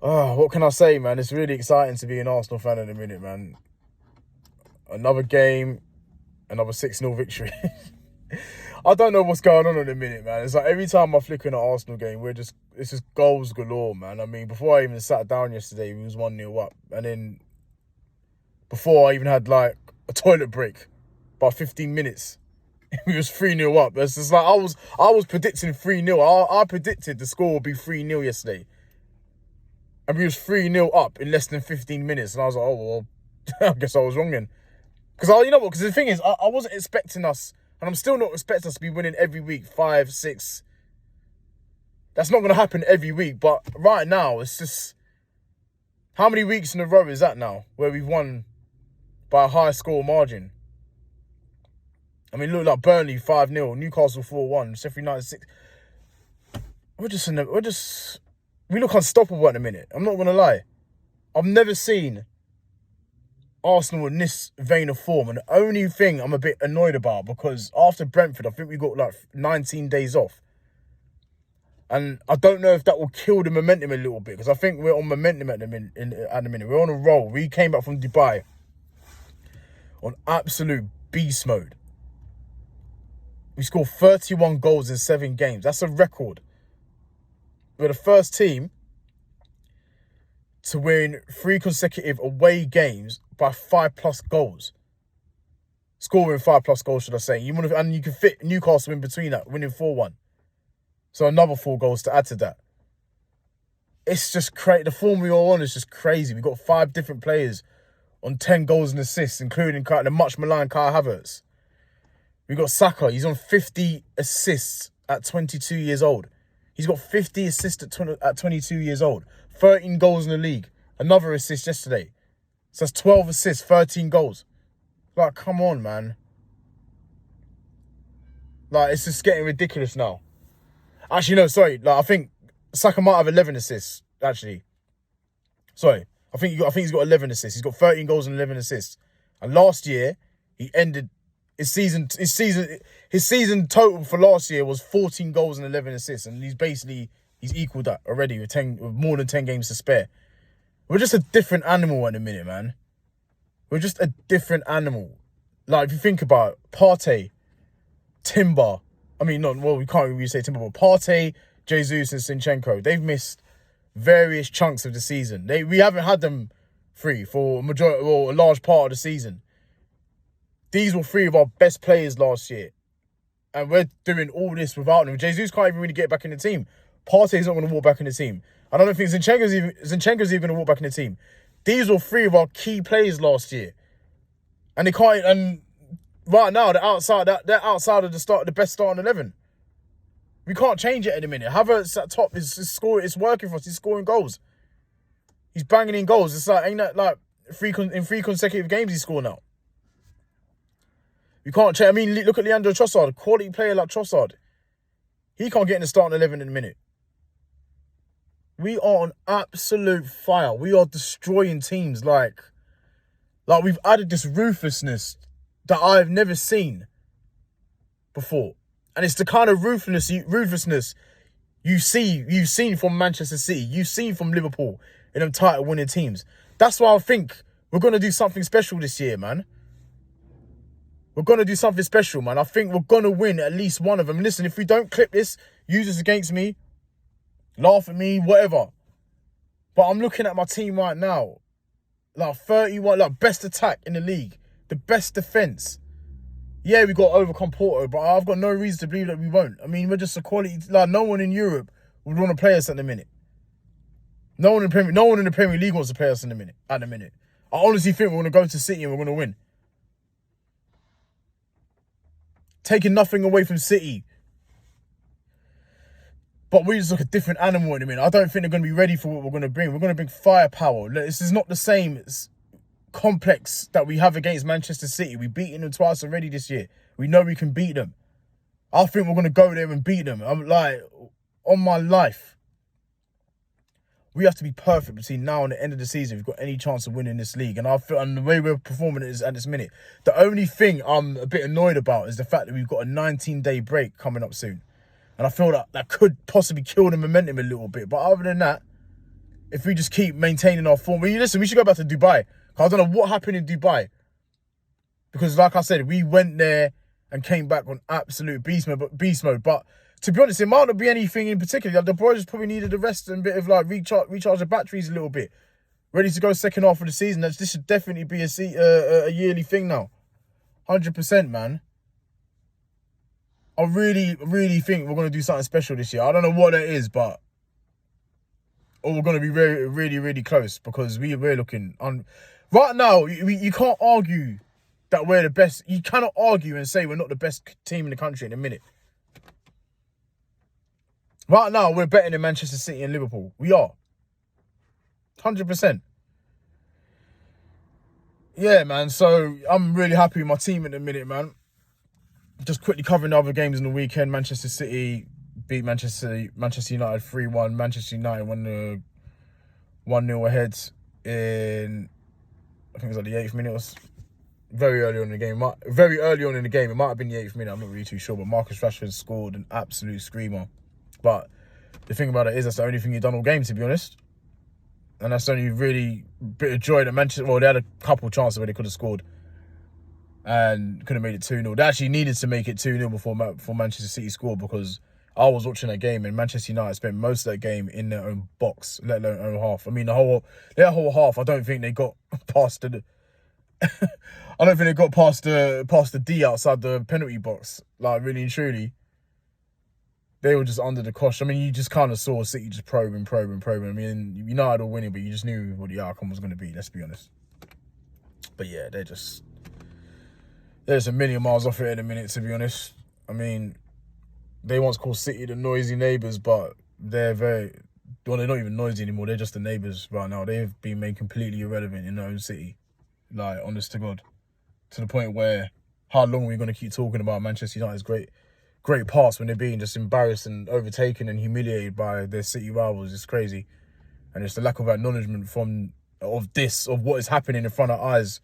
Oh, what can I say, man? It's really exciting to be an Arsenal fan in a minute, man. Another game, another 6-0 victory. I don't know what's going on in a minute, man. It's like every time I flick in an Arsenal game, it's just goals galore, man. I mean, before I even sat down yesterday, we was 1-0 up. And then before I even had like a toilet break, about 15 minutes, we was 3-0 up. It's just like I was predicting 3-0. I predicted the score would be 3-0 yesterday. And we was 3-0 up in less than 15 minutes. And I was like, oh, well, I guess I was wrong then. Because, you know what? Because the thing is, I wasn't expecting us, and I'm still not expecting us to be winning every week, 5, 6. That's not going to happen every week. But right now, it's just, how many weeks in a row is that now where we've won by a high score margin? I mean, look like Burnley 5-0, Newcastle 4-1, Sheffield United 6. We look unstoppable at the minute. I'm not going to lie. I've never seen Arsenal in this vein of form. And the only thing I'm a bit annoyed about, because after Brentford, I think we got like 19 days off. And I don't know if that will kill the momentum a little bit, because I think we're on momentum at the minute. We're on a roll. We came back from Dubai on absolute beast mode. We scored 31 goals in 7 games. That's a record. We're the first team to win 3 consecutive away games by 5+ goals. Scoring 5+ goals, should I say. And you can fit Newcastle in between that, winning 4-1. So another 4 goals to add to that. It's just crazy. The form we are on is just crazy. We've got 5 different players on 10 goals and assists, including the much maligned Kai Havertz. We've got Saka. He's on 50 assists at 22 years old. He's got 50 assists at 22 years old. 13 goals in the league. Another assist yesterday. So that's 12 assists, 13 goals. Like, come on, man. Like, it's just getting ridiculous now. Actually, no, sorry. Like, I think Saka might have 11 assists, actually. Sorry. I think he's got 11 assists. He's got 13 goals and 11 assists. And last year, he ended his season total for last year was 14 goals and 11 assists. And he's equaled that already with more than 10 games to spare. We're just a different animal in a minute, man. We're just a different animal. Like, if you think about it, Partey, Timber. I mean, we can't really say Timber, but Partey, Jesus, and Zinchenko, they've missed various chunks of the season. We haven't had them free for a large part of the season. These were 3 of our best players last year. And we're doing all this without them. Jesus can't even really get back in the team. Partey's not going to walk back in the team. I don't think Zinchenko's even going to walk back in the team. These were 3 of our key players last year. And they can't. And right now, they're outside of the best starting 11. We can't change it in a minute. Havertz at top is scoring. It's working for us. He's scoring goals. He's banging in goals. It's like, ain't that like 3 consecutive games he's scoring now? You can't change. I mean, look at Leandro Trossard, a quality player like Trossard. He can't get in the starting 11 in a minute. We are on absolute fire. We are destroying teams like we've added this ruthlessness that I've never seen before. And it's the kind of ruthlessness you've seen from Manchester City, you've seen from Liverpool in them title winning teams. That's why I think we're going to do something special this year, man. We're going to do something special, man. I think we're going to win at least one of them. Listen, if we don't clip this, use this against me, laugh at me, whatever. But I'm looking at my team right now. Like 31, like best attack in the league. The best defence. Yeah, we got to overcome Porto, but I've got no reason to believe that we won't. I mean, we're just a quality. Like, no one in Europe would want to play us at the minute. No one in the Premier League wants to play us at the minute. I honestly think we're going to go to City and we're going to win. Taking nothing away from City. But we just look a different animal in a minute. I don't think they're going to be ready for what we're going to bring. We're going to bring firepower. This is not the same complex that we have against Manchester City. We've beaten them twice already this year. We know we can beat them. I think we're going to go there and beat them. I'm like, on my life. We have to be perfect between now and the end of the season if we've got any chance of winning this league. And I feel, and the way we're performing is at this minute. The only thing I'm a bit annoyed about is the fact that we've got a 19-day break coming up soon. And I feel that could possibly kill the momentum a little bit. But other than that, if we just keep maintaining our form. Listen, we should go back to Dubai. I don't know what happened in Dubai. Because like I said, we went there and came back on absolute beast mode. But to be honest, it might not be anything in particular. Like, the boys just probably needed a rest and a bit of like recharge the batteries a little bit. Ready to go second half of the season. This should definitely be a yearly thing now. 100%, man. I really, really think we're going to do something special this year. I don't know what that is, but we're going to be very, really, really close because we're looking on. Right now, you can't argue that we're the best. You cannot argue and say we're not the best team in the country in a minute. Right now, we're better than Manchester City and Liverpool. We are. 100%. Yeah, man. So I'm really happy with my team at the minute, man. Just quickly covering the other games in the weekend. Manchester City beat Manchester United 3-1. Manchester United won the 1-0 ahead in, I think it was like the 8th minute. It was very early on in the game. Very early on in the game. It might have been the 8th minute. I'm not really too sure. But Marcus Rashford scored an absolute screamer. But the thing about it is that's the only thing he's done all game, to be honest. And that's the only really bit of joy that Manchester... Well, they had a couple chances where they could have scored. And could have made it 2-0. They actually needed to make it 2-0 before Manchester City scored, because I was watching that game and Manchester United spent most of that game in their own box, let alone own half. I mean, their whole half, I don't think they got past the... I don't think they got past the D outside the penalty box. Like, really and truly. They were just under the cosh. I mean, you just kind of saw City just probing. I mean, United were winning, but you just knew what the outcome was going to be, let's be honest. But yeah, they're just a million miles off it in a minute, to be honest. I mean, they once called City the noisy neighbours, but they're they're not even noisy anymore. They're just the neighbours right now. They've been made completely irrelevant in their own city. Like, honest to God. To the point where, how long are we going to keep talking about Manchester United's great past when they're being just embarrassed and overtaken and humiliated by their city rivals? It's crazy. And it's the lack of acknowledgement of what is happening in front of eyes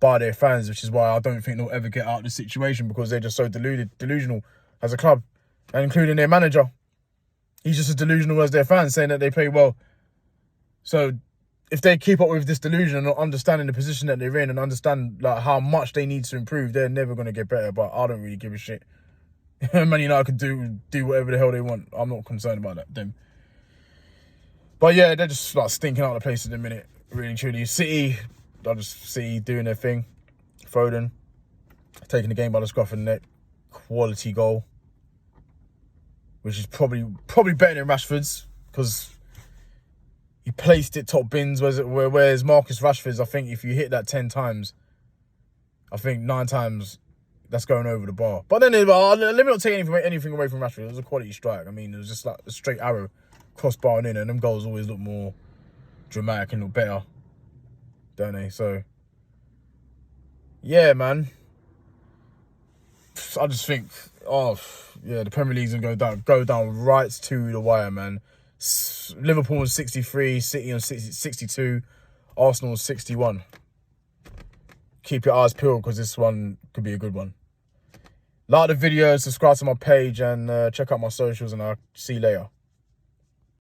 by their fans, which is why I don't think they'll ever get out of this situation, because they're just so delusional as a club, and including their manager. He's just as delusional as their fans, saying that they play well. So if they keep up with this delusion and not understanding the position that they're in and understand like how much they need to improve, they're never going to get better. But I don't really give a shit. Man United can do whatever the hell they want. I'm not concerned about them. But yeah, they're just like stinking out of the place at the minute. Really, truly. City, I just see doing their thing. Foden taking the game by the scruff of the neck. Quality goal, which is probably better than Rashford's, because he placed it top bins. Whereas Marcus Rashford's, I think if you hit that 10 times, I think 9 times that's going over the bar. But then let me not take anything away from Rashford. It was a quality strike. I mean, it was just like a straight arrow, crossbar and in, and them goals always look more dramatic and look better, don't they? So yeah, man. I just think, the Premier League's gonna go down right to the wire, man. Liverpool on 63, City on 62, Arsenal on 61. Keep your eyes peeled, because this one could be a good one. Like the video, subscribe to my page, and check out my socials, and I'll see you later.